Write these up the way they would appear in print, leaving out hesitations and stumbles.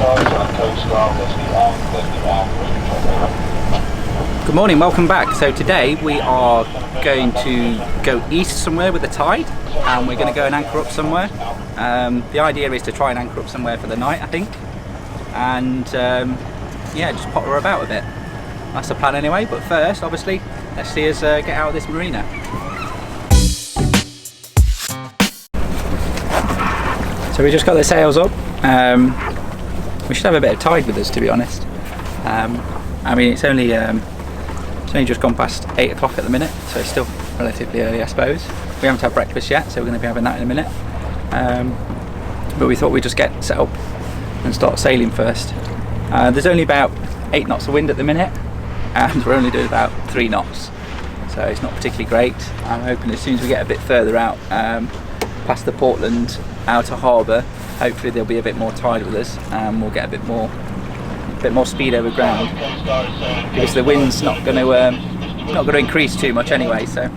Good morning, welcome back. So today we are going to go east somewhere with the tide, and we're going to go and anchor up somewhere. The idea is to try and anchor up somewhere for the night, I think, and yeah, just potter about a bit. That's the plan anyway, but first, obviously, let's see us get out of this marina. So we just got the sails up. We should have a bit of tide with us, to be honest. I mean, it's only just gone past 8 o'clock at the minute, so it's still relatively early, I suppose. We haven't had breakfast yet, so we're going to be having that in a minute. But we thought we'd just get set up and start sailing first. There's only about 8 knots of wind at the minute, and we're only doing about 3 knots, so it's not particularly great. I'm hoping as soon as we get a bit further out, past the Portland outer harbour, hopefully there'll be a bit more tide with us, and we'll get a bit more speed over ground, because the wind's not going to increase too much anyway. So,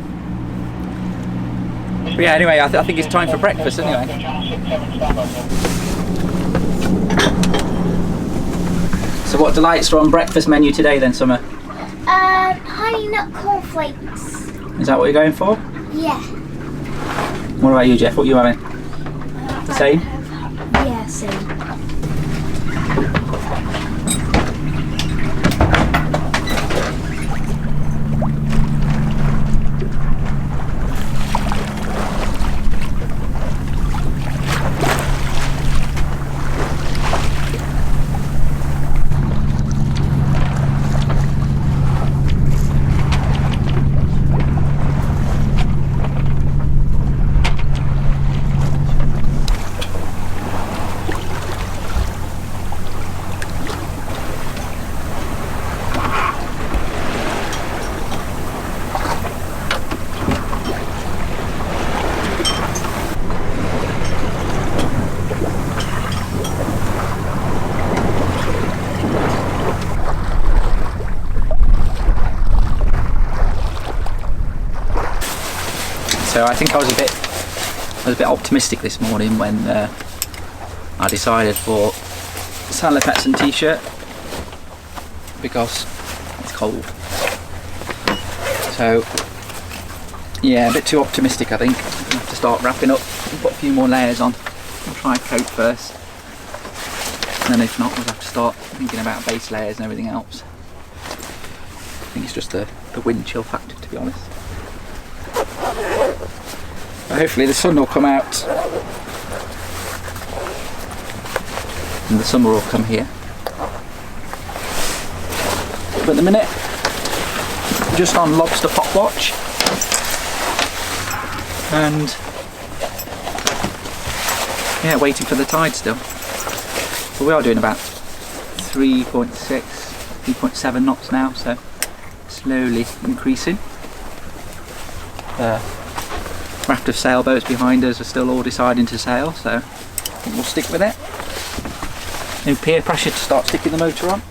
but yeah, anyway, I think it's time for breakfast anyway. So what delights are on breakfast menu today then, Summer? Honey nut cornflakes. Is that what you're going for? Yeah. What about you, Jeff? What are you having? Same? Yeah, same. So I think I was a bit optimistic this morning when I decided for sandalpets and t-shirt, because it's cold. So yeah, a bit too optimistic, I think. I have to start wrapping up and put a few more layers on. I'll try a coat first, and then if not, we'll have to start thinking about base layers and everything else. I think it's just the wind chill factor, to be honest. But hopefully the sun will come out and the summer will come here. But at the minute, just on lobster pot watch, and yeah, waiting for the tide still. But we are doing about 3.6, 3.7 knots now, so slowly increasing. Raft of sailboats behind us are still all deciding to sail, so I think we'll stick with it. No peer pressure to start sticking the motor on,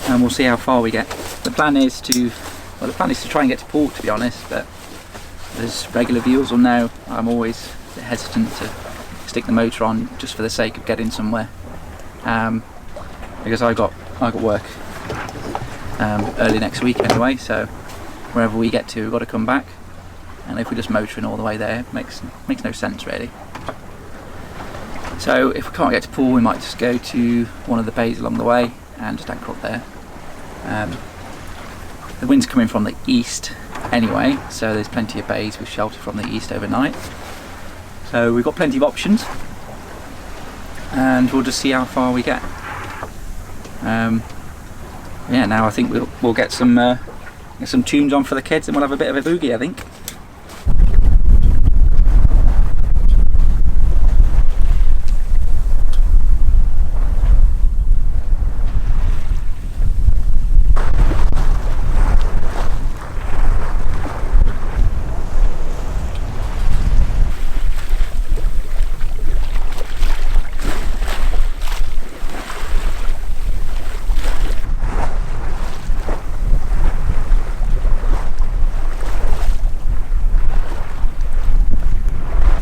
and we'll see how far we get. The plan is to try and get to Poole, to be honest, but as regular viewers will know, I'm always a bit hesitant to stick the motor on just for the sake of getting somewhere, because I got work early next week anyway, so wherever we get to, we've got to come back, and if we're just motoring all the way there, it makes no sense really. So if we can't get to Poole, we might just go to one of the bays along the way and just anchor up there. The wind's coming from the east anyway, so there's plenty of bays with shelter from the east overnight. So we've got plenty of options, and we'll just see how far we get. Yeah, now I think we'll get some tunes on for the kids, and we'll have a bit of a boogie, I think.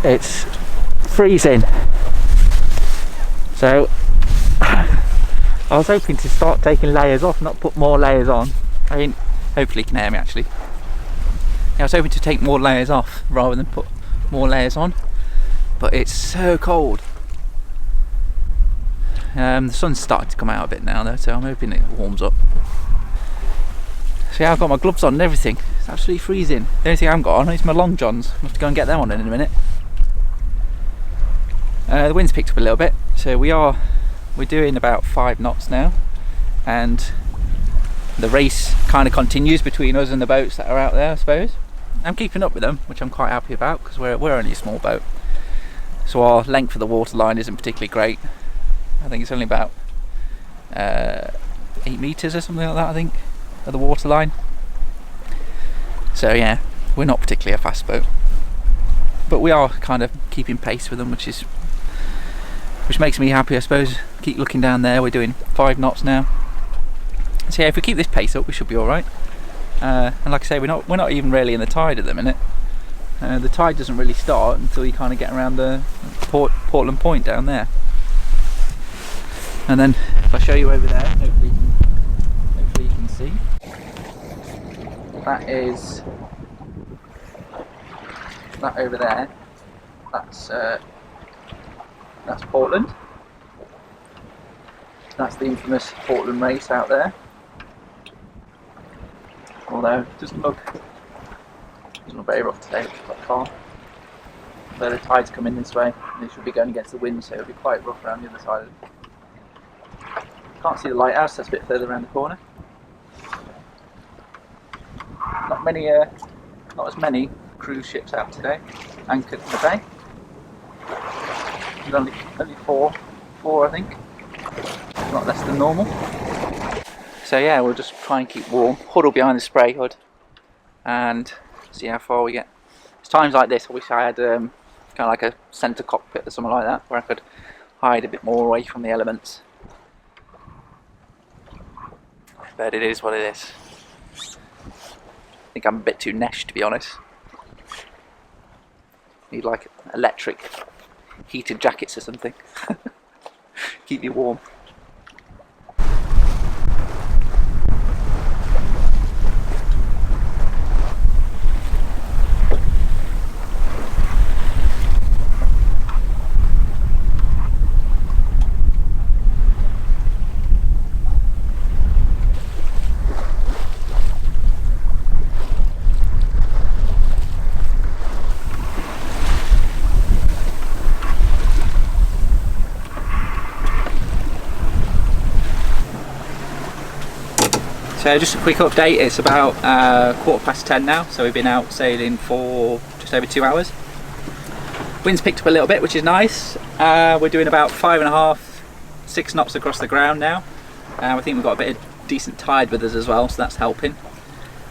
It's freezing. So I was hoping to start taking layers off, not put more layers on. I mean, hopefully you can hear me actually. Yeah, I was hoping to take more layers off rather than put more layers on, but it's so cold. The sun's starting to come out a bit now though, so I'm hoping it warms up. So yeah, I've got my gloves on and everything. It's absolutely freezing. The only thing I haven't got on is my long johns. I have to go and get them on in a minute. The wind's picked up a little bit, so we're doing about 5 knots now, and the race kind of continues between us and the boats that are out there, I suppose. I'm keeping up with them, which I'm quite happy about, because we're only a small boat, so our length of the waterline isn't particularly great. I think it's only about 8 meters or something like that, I think, of the waterline. So yeah, we're not particularly a fast boat, but we are kind of keeping pace with them, which makes me happy, I suppose. Keep looking down there, we're doing 5 knots now. So yeah, if we keep this pace up, we should be all right. And like I say, we're not even really in the tide at the minute. The tide doesn't really start until you kind of get around the Portland Point down there. And then if I show you over there, hopefully you can see. That over there. That's Portland. That's the infamous Portland race out there. Although it doesn't look very rough today, which is quite calm. So the tide's coming this way, and it should be going against the wind, so it'll be quite rough around the other side of it. Can't see the lighthouse, that's a bit further around the corner. Not as many cruise ships out today, anchored in the bay. There's only four I think. A lot less than normal. So yeah, we'll just try and keep warm, huddle behind the spray hood, and see how far we get. It's times like this I wish I had kind of like a centre cockpit or something like that, where I could hide a bit more away from the elements. But it is what it is. I think I'm a bit too nesh, to be honest. Need like electric heated jackets or something. Keep you warm. So just a quick update, it's about 10:15 now, so we've been out sailing for just over 2 hours. Wind's picked up a little bit, which is nice. We're doing about 5.5, 6 knots across the ground now. I think we've got a bit of decent tide with us as well, so that's helping.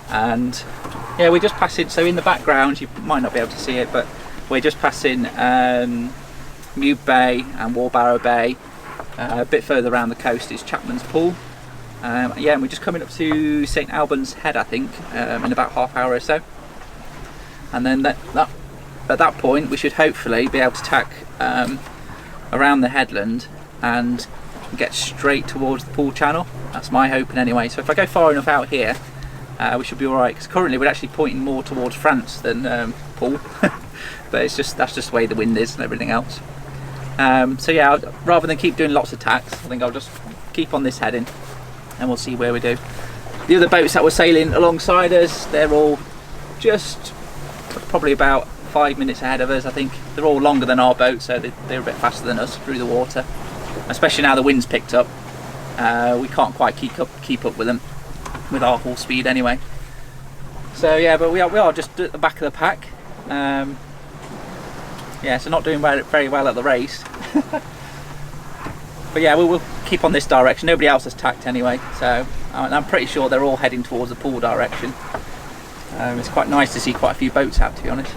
And yeah, we're just passing, so in the background, you might not be able to see it, but we're just passing Mute Bay and Wheelbarrow Bay. A bit further around the coast is Chapman's Poole. Yeah, and we're just coming up to St Albans Head, I think, in about half hour or so. And then at that point we should hopefully be able to tack around the headland and get straight towards the Poole Channel. That's my hoping anyway. So if I go far enough out here, we should be alright, because currently we're actually pointing more towards France than Poole. But that's just the way the wind is and everything else. So yeah, rather than keep doing lots of tacks, I think I'll just keep on this heading and we'll see where we do. The other boats that were sailing alongside us, they're all just probably about 5 minutes ahead of us, I think. They're all longer than our boat, so they're a bit faster than us through the water. Especially now the wind's picked up. We can't quite keep up with them with our full speed anyway. So yeah, but we are just at the back of the pack. Yeah, so not doing very well at the race. But yeah, we'll keep on this direction. Nobody else has tacked anyway, so I'm pretty sure they're all heading towards the Poole direction. It's quite nice to see quite a few boats out, to be honest.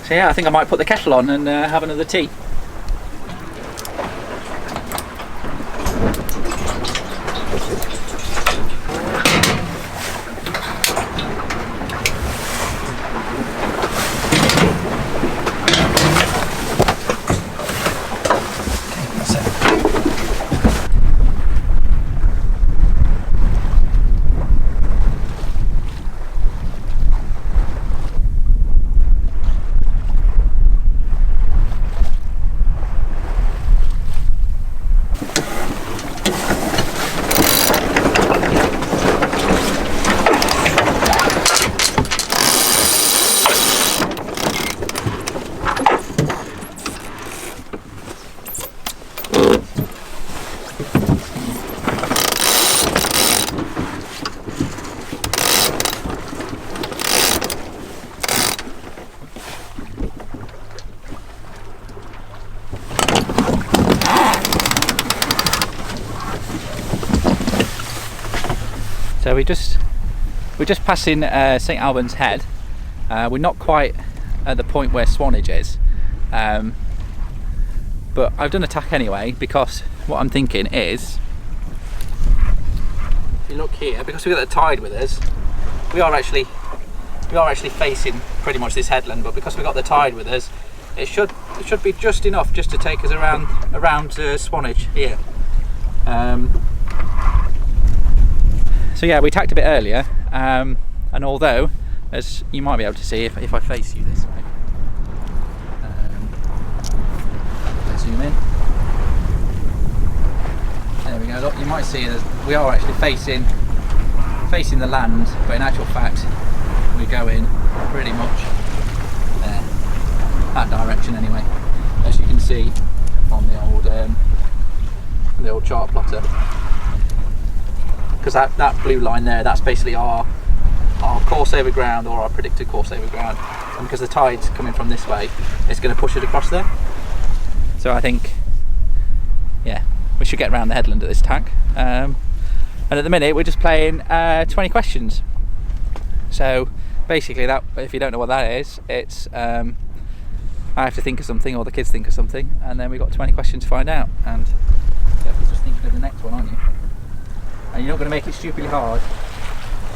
So yeah, I think I might put the kettle on and have another tea. So we're just passing St Albans Head. We're not quite at the point where Swanage is, but I've done a tack anyway, because what I'm thinking is, if you look here, because we've got the tide with us, we are actually facing pretty much this headland, but because we've got the tide with us, it should be just enough just to take us around Swanage here. So yeah, we tacked a bit earlier, and although, as you might be able to see if I face you this way, let's zoom in. There we go. Look, you might see that we are actually facing the land, but in actual fact, we're going pretty much there, that direction anyway, as you can see on the old chart plotter. Because that blue line there, that's basically our course over ground, or our predicted course over ground, and because the tide's coming from this way, it's going to push it across there. So I think, yeah, we should get around the headland at this tack. And at the minute we're just playing 20 questions. So basically, that, if you don't know what that is, it's I have to think of something, or the kids think of something, and then we've got 20 questions to find out. And you're just thinking of the next one, aren't you? And you're not going to make it stupidly hard.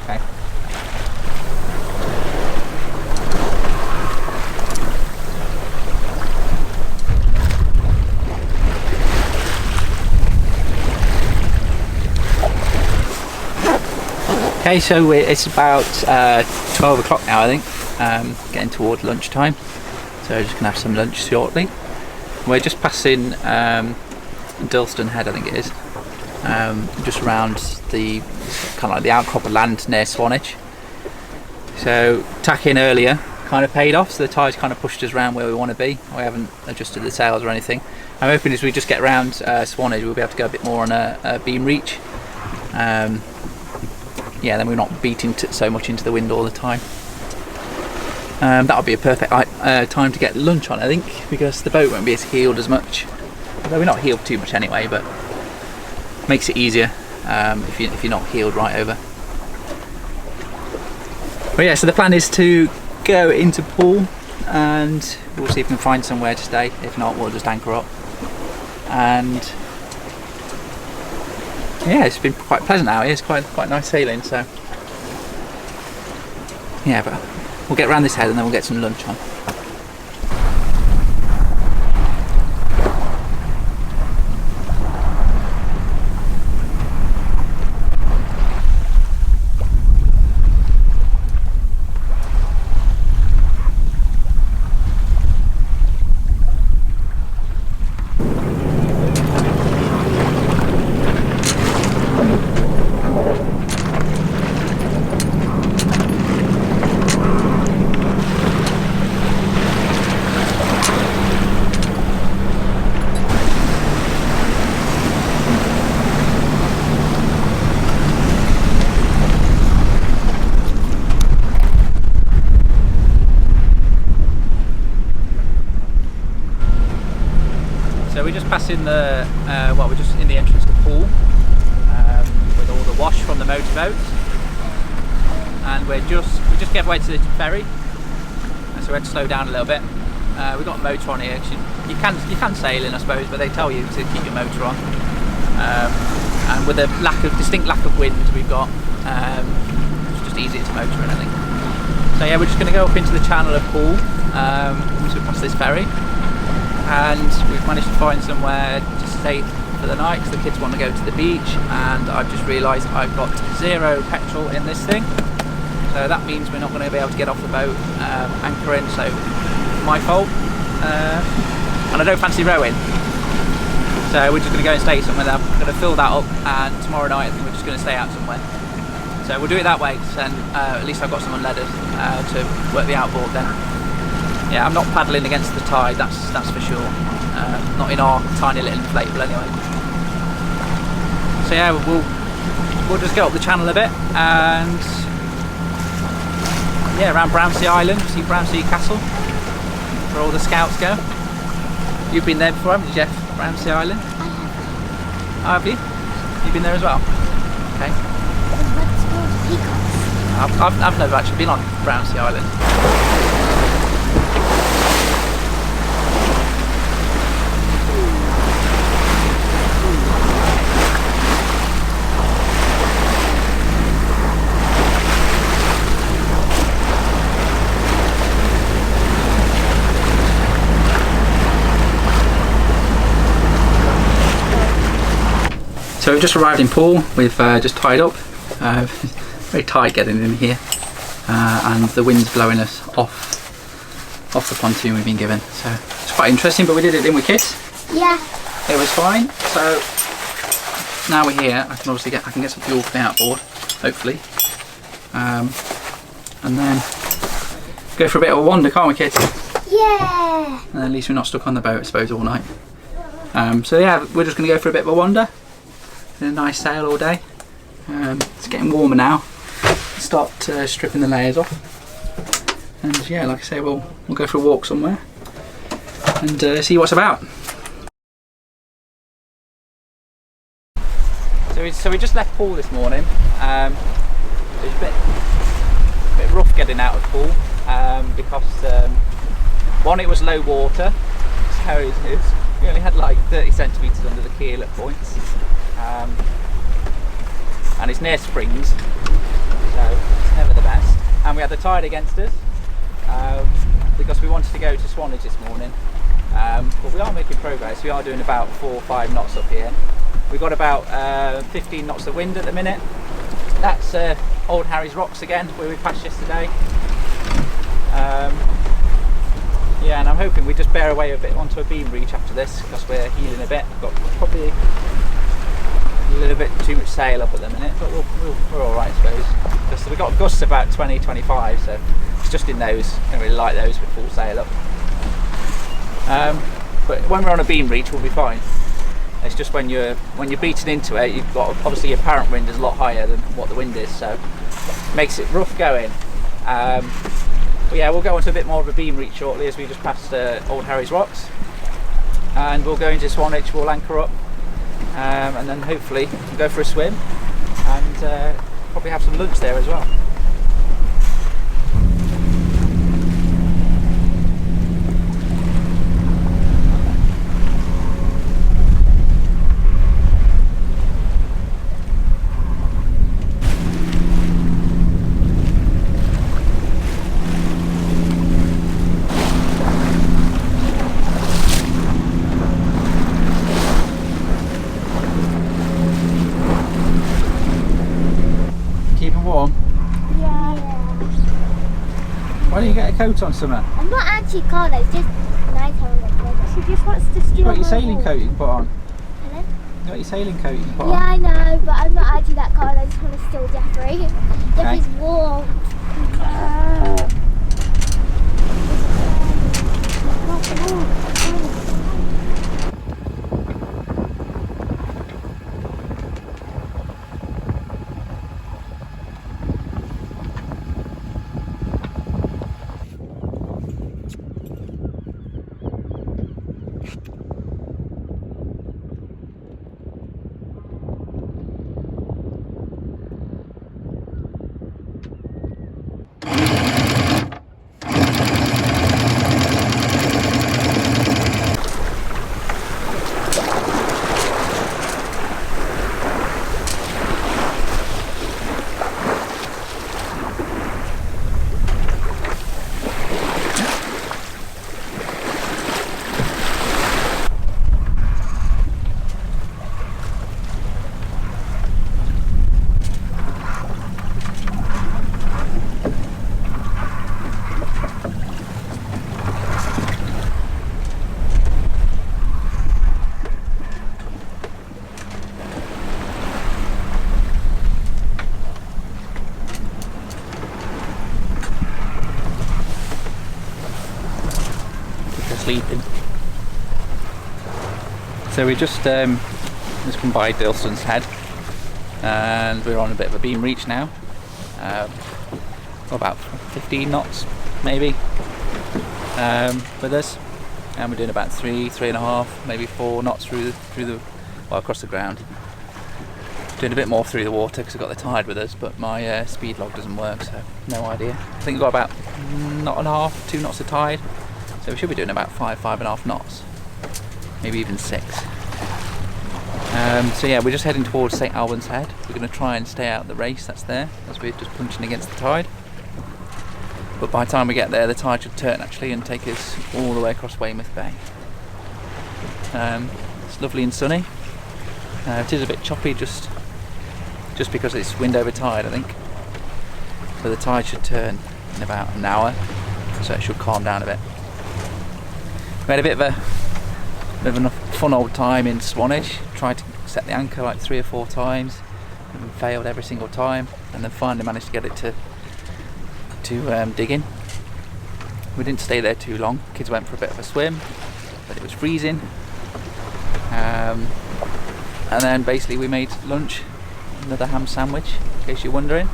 Okay. Okay, so it's about 12 o'clock now, I think, getting toward lunchtime, so we're just going to have some lunch shortly. We're just passing Dilston Head, I think it is, just around the kind of like the outcrop of land near Swanage. So tacking earlier kind of paid off, so the tide's kind of pushed us around where we want to be. We haven't adjusted the sails or anything. I'm hoping as we just get around Swanage, we'll be able to go a bit more on a beam reach. Yeah, then we're not beating so much into the wind all the time. That'll be a perfect time to get lunch on, I think, because the boat won't be as heeled as much. Although we're not heeled too much anyway, but makes it easier if you're not heeled right over. But yeah, so the plan is to go into Poole, and we'll see if we can find somewhere to stay. If not, we'll just anchor up. And yeah, it's been quite pleasant out here. It's quite nice sailing, so yeah, but we'll get around this head and then we'll get some lunch on. So we're just passing the, we're just in the entrance to Poole with all the wash from the motorboat, and we just get away to the ferry, and so we had to slow down a little bit. We've got a motor on here. You can sail in, I suppose, but they tell you to keep your motor on. And with a distinct lack of wind we've got, it's just easier to motor in, I think. So yeah, we're just going to go up into the channel of Poole once we pass this ferry. And we've managed to find somewhere to stay for the night because the kids want to go to the beach, and I've just realised I've got 0 petrol in this thing, so that means we're not going to be able to get off the boat anchoring, so my fault. And I don't fancy rowing, so we're just going to go and stay somewhere there. I'm going to fill that up, and tomorrow night I think we're just going to stay out somewhere. So we'll do it that way, and at least I've got some unleaded to work the outboard then. Yeah, I'm not paddling against the tide, that's for sure. Not in our tiny little inflatable anyway. So yeah, we'll just go up the channel a bit, and yeah, around Brownsea Island, see Brownsea Castle, where all the scouts go. You've been there before, haven't you, Jeff? Brownsea Island? I have. Oh, have you? You've been there as well? Okay. peacocks. I've never actually been on Brownsea Island. So we've just arrived in Poole. We've just tied up. Very tight getting in here, and the wind's blowing us off the pontoon we've been given. So it's quite interesting, but we did it, didn't we, kids? Yeah. It was fine. So now we're here. I can get some fuel for the outboard, hopefully, and then go for a bit of a wander, can't we, kids? Yeah. And at least we're not stuck on the boat, I suppose, all night. So yeah, we're just going to go for a bit of a wander. A nice sail all day. It's getting warmer now. Start stripping the layers off, and yeah, like I say, we'll go for a walk somewhere and see what's about. So we just left Poole this morning. It was a bit rough getting out of Poole because one, it was low water, so we only had like 30 centimetres under the keel at points. And it's near springs, so it's never the best. And we had the tide against us because we wanted to go to Swanage this morning, but we are making progress. We are doing about 4 or 5 knots up here. We've got about 15 knots of wind at the minute. That's Old Harry's Rocks again, where we passed yesterday. Yeah, and I'm hoping we just bear away a bit onto a beam reach after this because we're heeling a bit. We've got probably a little bit too much sail up at the minute, but we're alright, I suppose. Because we've got gusts about 20-25, so it's just in those. I don't really like those with full sail up. But when we're on a beam reach, we'll be fine. It's just when you're beating into it, you've got obviously your apparent wind is a lot higher than what the wind is, so it makes it rough going. But yeah, we'll go onto a bit more of a beam reach shortly as we just passed Old Harry's Rocks, and we'll go into Swanage. We'll anchor up. And then hopefully we'll go for a swim and probably have some lunch there as well. Why don't you get a coat on, Summer? I'm not actually cold, it's just nice having a coat. She just wants to steal. You got your sailing coat you can put on. Hello? You got your sailing coat you can put on. Yeah, I know, but I'm not actually that cold, I just want to steal Jeffrey. Jeffrey's warm. Sleeping. So we just come by Dilston's Head, and we're on a bit of a beam reach now. About 15 knots maybe with us, and we're doing about 3.5, maybe 4 knots through the across the ground. Doing a bit more through the water because I've got the tide with us, but my speed log doesn't work, so no idea. I think we've got about 1.5, 2 knots of tide, so we should be doing about 5.5 knots, maybe even 6. So yeah, we're just heading towards St Albans Head. We're going to try and stay out the race that's there, as we're just punching against the tide. But by the time we get there, the tide should turn actually and take us all the way across Weymouth Bay. It's lovely and sunny. It is a bit choppy just because it's wind over tide, I think. So the tide should turn in about an hour, so it should calm down a bit. We had a bit of a fun old time in Swanage. Tried to set the anchor like 3 or 4 times and failed every single time, and then finally managed to get it to dig in. We didn't stay there too long. Kids went for a bit of a swim, but it was freezing. And then basically we made lunch, another ham sandwich, in case you're wondering.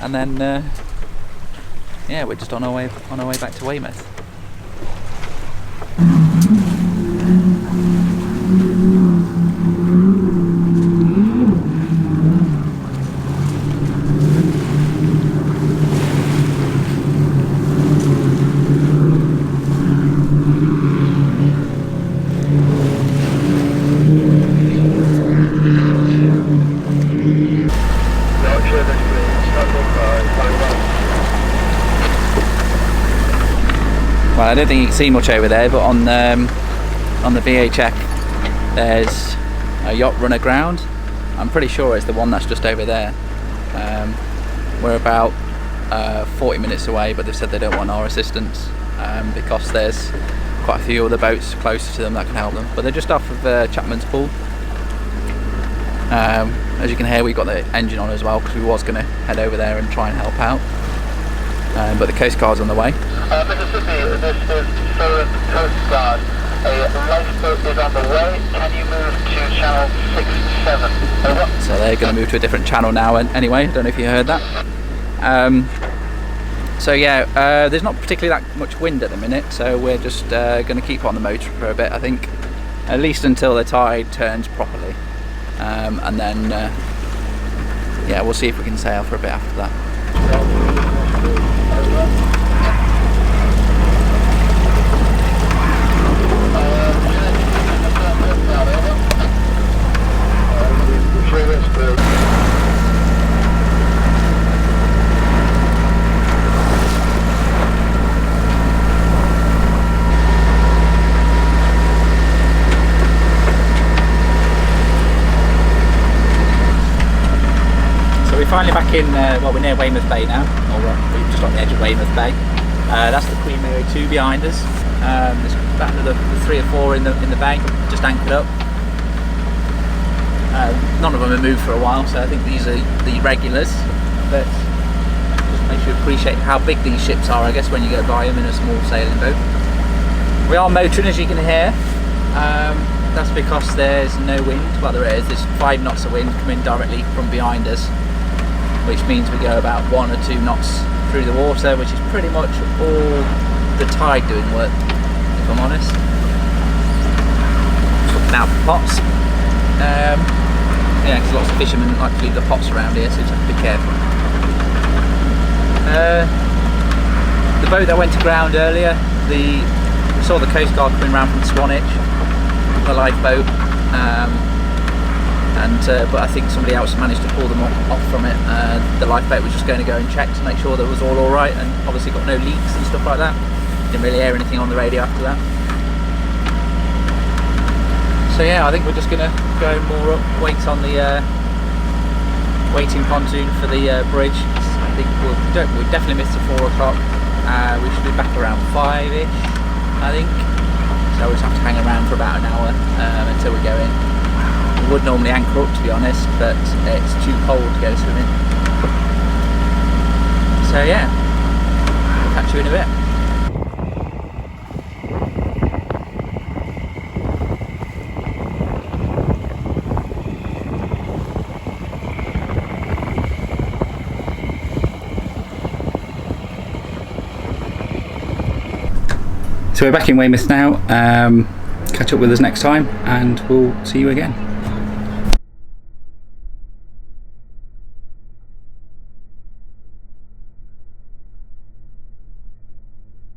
And then yeah, we're just on our way back to Weymouth. Well, I don't think you can see much over there, but on the VHF there's a yacht run aground. I'm pretty sure it's the one that's just over there. We're about 40 minutes away, but they've said they don't want our assistance because there's quite a few other boats closer to them that can help them. But they're just off of Chapman's Poole. As you can hear, we've got the engine on as well because we was going to head over there and try and help out. But the Coast Guard's on the way. Mississippi, this is Southern Coast Guard. A lifeboat is on the way. Can you move to channel 67? Over. So they're going to move to a different channel now anyway. I don't know if you heard that. So yeah, there's not particularly that much wind at the minute, so we're just going to keep on the motor for a bit, I think. At least until the tide turns properly. And then yeah, we'll see if we can sail for a bit after that. Finally back in, well, we're near Weymouth Bay now, or we're just on the edge of Weymouth Bay. That's the Queen Mary 2 behind us. There's about another 3 or 4 in the bay, just anchored up. None of them have moved for a while, so I think these are the regulars. But just makes you appreciate how big these ships are, I guess, when you go by them in a small sailing boat. We are motoring, as you can hear. That's because there's no wind. Well, there is. There's 5 knots of wind coming directly from behind us, which means we go about 1 or 2 knots through the water, which is pretty much all the tide doing work, if I'm honest. Now for pots. Yeah, because lots of fishermen like to leave the pots around here, so you just have to be careful. The boat that went to ground earlier, we saw the Coast Guard coming round from Swanage, the lifeboat. But I think somebody else managed to pull them off from it. The lifeboat was just going to go and check to make sure that it was all alright, and obviously got no leaks and stuff like that. Didn't really hear anything on the radio after that. So yeah, I think we're just going to go more up, wait on the waiting pontoon for the bridge. I think we've definitely missed the 4 o'clock. We should be back around 5ish, I think. So we'll just have to hang around for about an hour until we go in. We would normally anchor up, to be honest, but it's too cold to go swimming. So yeah, we'll catch you in a bit. So we're back in Weymouth now. Catch up with us next time and we'll see you again.